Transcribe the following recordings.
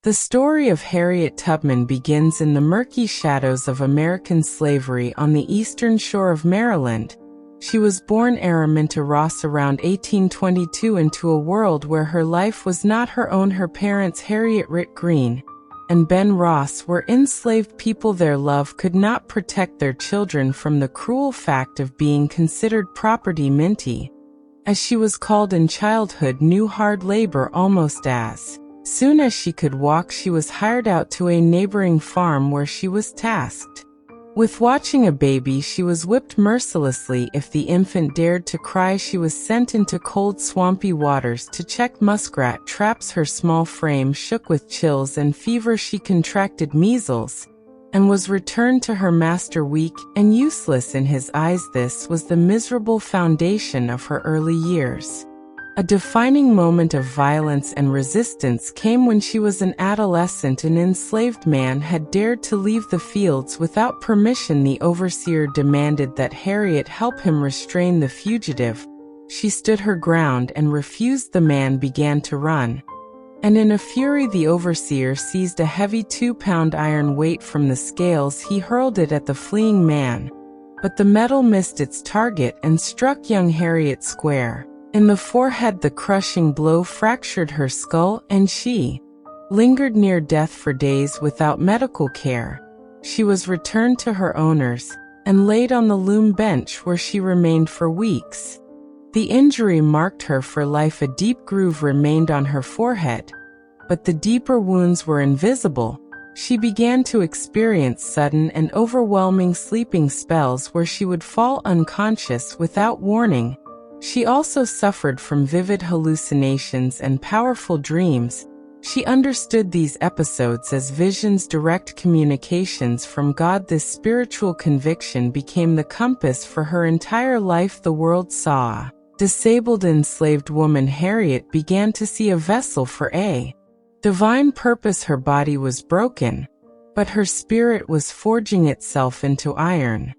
The story of Harriet Tubman begins in the murky shadows of American slavery on the eastern shore of Maryland. She was born Araminta Ross around 1822 into a world where her life was not her own. Her parents, Harriet Green and Ben Ross, were enslaved people. Their love could not protect their children from the cruel fact of being considered property. Minty, as she was called in childhood, knew hard labor almost as soon as she could walk. She was hired out to a neighboring farm where she was tasked with watching a baby. She was whipped mercilessly if the infant dared to cry. She was sent into cold, swampy waters to check muskrat traps. Her small frame shook with chills and fever. She contracted measles and was returned to her master weak and useless in his eyes. This was the miserable foundation of her early years. A defining moment of violence and resistance came when she was an adolescent. An enslaved man had dared to leave the fields without permission. The overseer demanded that Harriet help him restrain the fugitive. She stood her ground and refused. The man began to run, and in a fury the overseer seized a heavy 2-pound iron weight from the scales. He hurled it at the fleeing man, but the metal missed its target and struck young Harriet square in the forehead. The crushing blow fractured her skull, and she lingered near death for days without medical care. She was returned to her owners and laid on the loom bench, where she remained for weeks. The injury marked her for life. A deep groove remained on her forehead, but the deeper wounds were invisible. She began to experience sudden and overwhelming sleeping spells where she would fall unconscious without warning. She also suffered from vivid hallucinations and powerful dreams. She understood these episodes as visions, direct communications from God. This spiritual conviction became the compass for her entire life. The world saw a disabled, enslaved woman. Harriet began to see a vessel for a divine purpose. Her body was broken, but her spirit was forging itself into iron.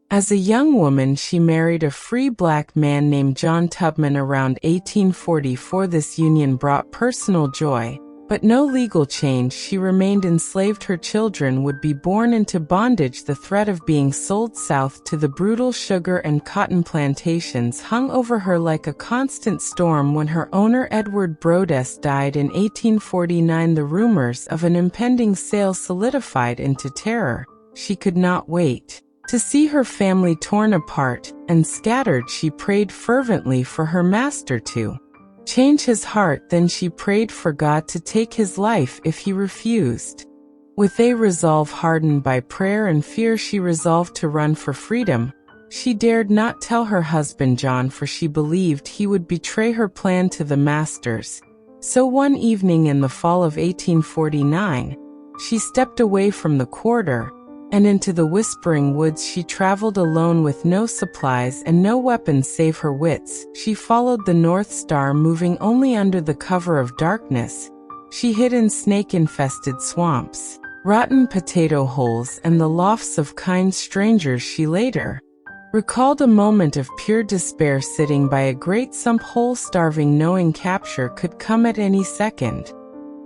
As a young woman, she married a free black man named John Tubman around 1844. This union brought personal joy, but no legal change. She remained enslaved. Her children would be born into bondage. The threat of being sold south to the brutal sugar and cotton plantations hung over her like a constant storm. When her owner, Edward Brodess, died in 1849, the rumors of an impending sale solidified into terror. She could not wait to see her family torn apart and scattered. She prayed fervently for her master to change his heart. Then she prayed for God to take his life if he refused. With a resolve hardened by prayer and fear, she resolved to run for freedom. She dared not tell her husband John, for she believed he would betray her plan to the masters. So one evening in the fall of 1849, she stepped away from the quarter and into the whispering woods. She traveled alone with no supplies and no weapons save her wits. She followed the North Star, moving only under the cover of darkness. She hid in snake-infested swamps, rotten potato holes, and the lofts of kind strangers. She later recalled a moment of pure despair, sitting by a great sump hole, starving, knowing capture could come at any second.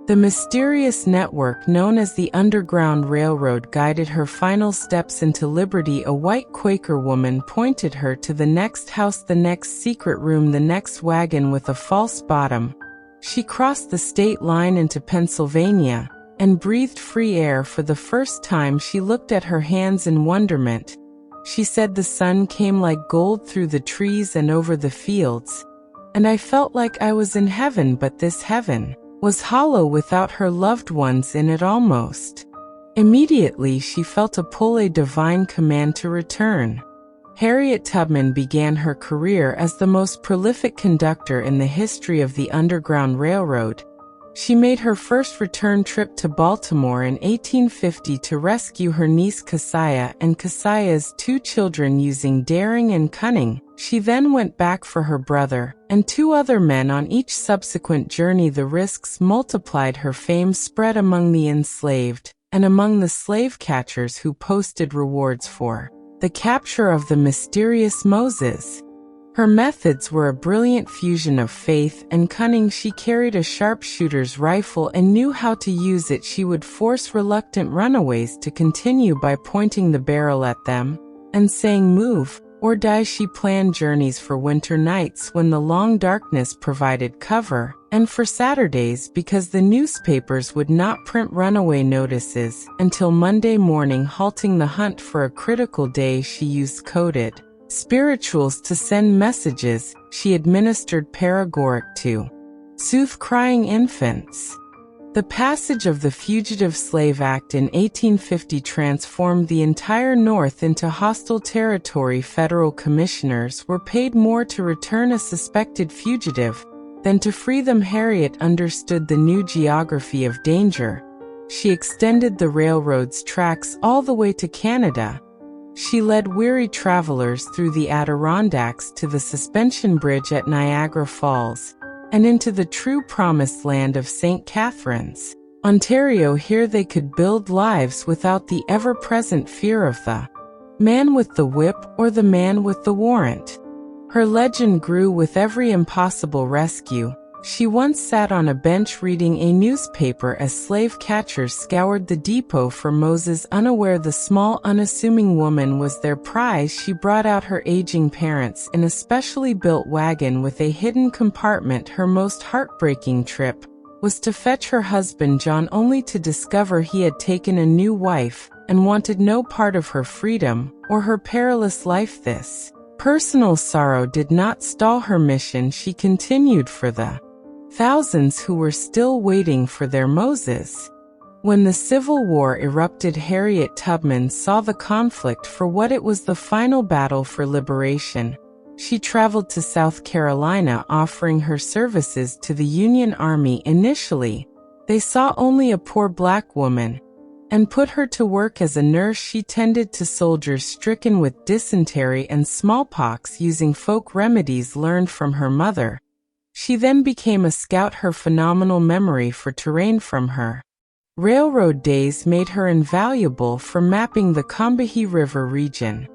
The mysterious network known as the Underground Railroad guided her final steps into liberty. A white Quaker woman pointed her to the next house, the next secret room, the next wagon with a false bottom. She crossed the state line into Pennsylvania and breathed free air. For the first time, she looked at her hands in wonderment. She said, "The sun came like gold through the trees and over the fields, and I felt like I was in heaven, but this heaven was hollow without her loved ones in it." Almost immediately, she felt a pull, a divine command to return. Harriet Tubman began her career as the most prolific conductor in the history of the Underground Railroad. She made her first return trip to Baltimore in 1850 to rescue her niece Keziah and Keziah's 2 children using daring and cunning. She then went back for her brother and 2 other men on each subsequent journey. The risks multiplied. Her fame spread among the enslaved and among the slave catchers who posted rewards for the capture of the mysterious Moses. Her methods were a brilliant fusion of faith and cunning. She carried a sharpshooter's rifle and knew how to use it. She would force reluctant runaways to continue by pointing the barrel at them and saying, "Move or die." She planned journeys for winter nights when the long darkness provided cover, and for Saturdays because the newspapers would not print runaway notices until Monday morning. Halting the hunt for a critical day, she used coded spirituals to send messages. She administered paregoric to soothe crying infants. The passage of the Fugitive Slave Act in 1850 transformed the entire North into hostile territory. Federal commissioners were paid more to return a suspected fugitive than to free them. Harriet understood the new geography of danger. She extended the railroad's tracks all the way to Canada. She led weary travelers through the Adirondacks to the suspension bridge at Niagara Falls and into the true promised land of St. Catharines, Ontario. Here they could build lives without the ever-present fear of the man with the whip or the man with the warrant. Her legend grew with every impossible rescue. She once sat on a bench reading a newspaper as slave catchers scoured the depot for Moses, unaware the small, unassuming woman was their prize. She brought out her aging parents in a specially built wagon with a hidden compartment. Her most heartbreaking trip was to fetch her husband John, only to discover he had taken a new wife and wanted no part of her freedom or her perilous life. This personal sorrow did not stall her mission. She continued for the thousands who were still waiting for their Moses. When the Civil War erupted, Harriet Tubman saw the conflict for what it was: the final battle for liberation. She traveled to South Carolina, offering her services to the Union Army. Initially, they saw only a poor black woman and put her to work as a nurse. She tended to soldiers stricken with dysentery and smallpox using folk remedies learned from her mother. She then became a scout. Her phenomenal memory for terrain from her railroad days made her invaluable for mapping the Combahee River region.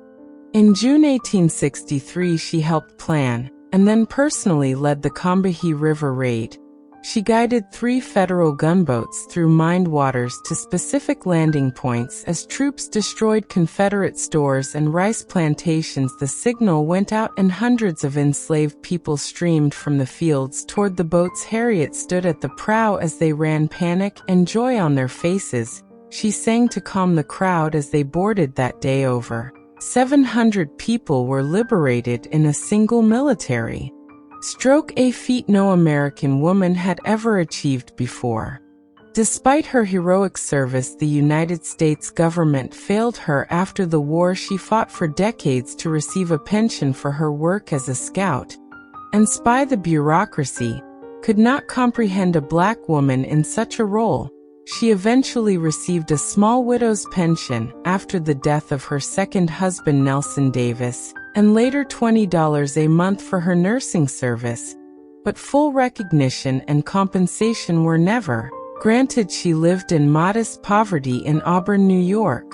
In June 1863, she helped plan and then personally led the Combahee River Raid. She guided 3 federal gunboats through mined waters to specific landing points as troops destroyed Confederate stores and rice plantations. The signal went out and hundreds of enslaved people streamed from the fields toward the boats. Harriet stood at the prow as they ran, panic and joy on their faces. She sang to calm the crowd as they boarded. That day, over 700 people were liberated in a single military stroke, a feat no American woman had ever achieved before. Despite her heroic service, the United States government failed her. After the war, she fought for decades to receive a pension for her work as a scout and spy. The bureaucracy could not comprehend a black woman in such a role. She eventually received a small widow's pension after the death of her second husband, Nelson Davis, and later $20 a month for her nursing service. But full recognition and compensation were never granted. She lived in modest poverty in Auburn, New York.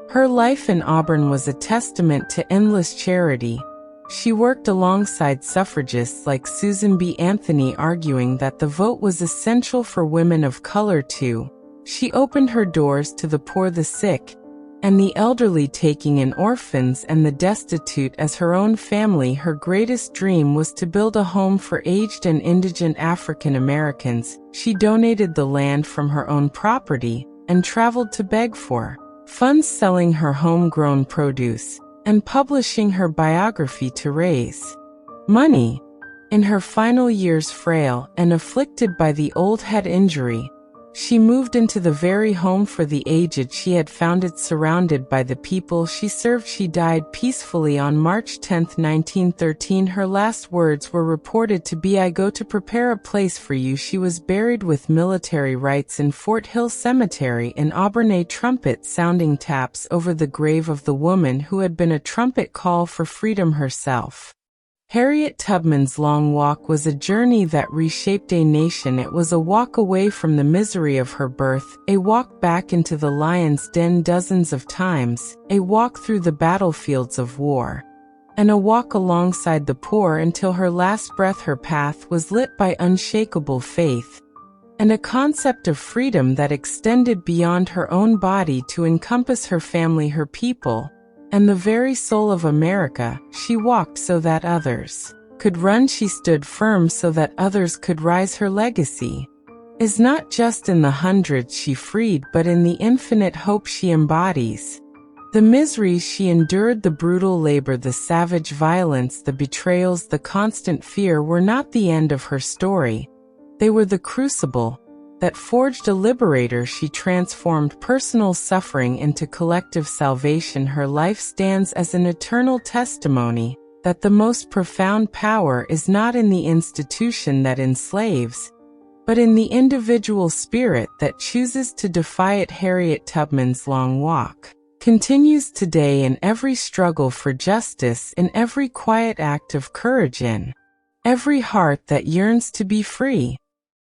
Her life in Auburn was a testament to endless charity. She worked alongside suffragists like Susan B. Anthony, arguing that the vote was essential for women of color too. She opened her doors to the poor, the sick, and the elderly, taking in orphans and the destitute as her own family. Her greatest dream was to build a home for aged and indigent African Americans. She donated the land from her own property and traveled to beg for funds, selling her homegrown produce and publishing her biography to raise money. In her final years, frail and afflicted by the old head injury, she moved into the very home for the aged she had founded. Surrounded by the people she served, she died peacefully on March 10, 1913. Her last words were reported to be, "I go to prepare a place for you." She was buried with military rites in Fort Hill Cemetery in Auburn. A trumpet sounding taps over the grave of the woman who had been a trumpet call for freedom herself. Harriet Tubman's long walk was a journey that reshaped a nation. It was a walk away from the misery of her birth, a walk back into the lion's den dozens of times, a walk through the battlefields of war. and a walk alongside the poor until her last breath. Her path was lit by unshakable faith, and a concept of freedom that extended beyond her own body to encompass her family, her people, and the very soul of America. She walked so that others could run. She stood firm so that others could rise. Her legacy is not just in the hundreds she freed, but in the infinite hope she embodies. The miseries she endured, the brutal labor, the savage violence, the betrayals, the constant fear were not the end of her story. They were the crucible that forged a liberator. She transformed personal suffering into collective salvation. Her life stands as an eternal testimony that the most profound power is not in the institution that enslaves, but in the individual spirit that chooses to defy it. Harriet Tubman's long walk continues today in every struggle for justice, in every quiet act of courage, in every heart that yearns to be free.